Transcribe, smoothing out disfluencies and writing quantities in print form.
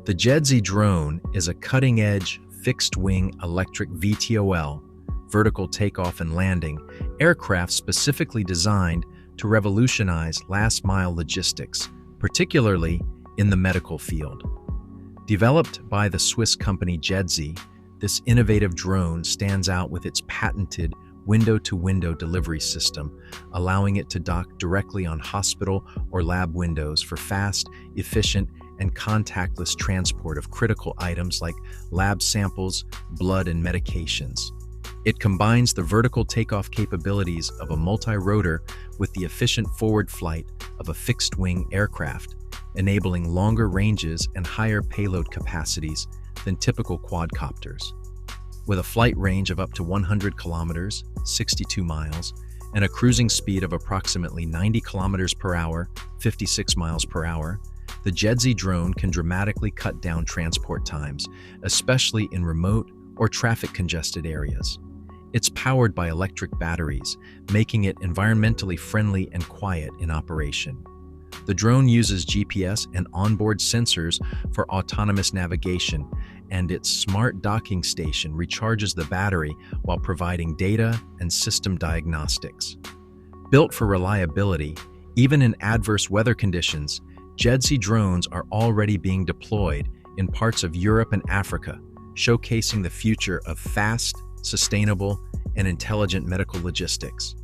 The Jedsy drone is a cutting-edge, fixed-wing electric VTOL, vertical takeoff and landing, aircraft specifically designed to revolutionize last-mile logistics, particularly in the medical field. Developed by the Swiss company Jedsy, this innovative drone stands out with its patented window-to-window delivery system, allowing it to dock directly on hospital or lab windows for fast, efficient, and contactless transport of critical items like lab samples, blood, and medications. It combines the vertical takeoff capabilities of a multi-rotor with the efficient forward flight of a fixed-wing aircraft, enabling longer ranges and higher payload capacities than typical quadcopters. With a flight range of up to 100 kilometers, 62 miles, and a cruising speed of approximately 90 kilometers per hour, 56 miles per hour, the Jedsy drone can dramatically cut down transport times, especially in remote or traffic-congested areas. It's powered by electric batteries, making it environmentally friendly and quiet in operation. The drone uses GPS and onboard sensors for autonomous navigation, and its smart docking station recharges the battery while providing data and system diagnostics. Built for reliability, even in adverse weather conditions, Jedsy drones are already being deployed in parts of Europe and Africa, showcasing the future of fast, sustainable, and intelligent medical logistics.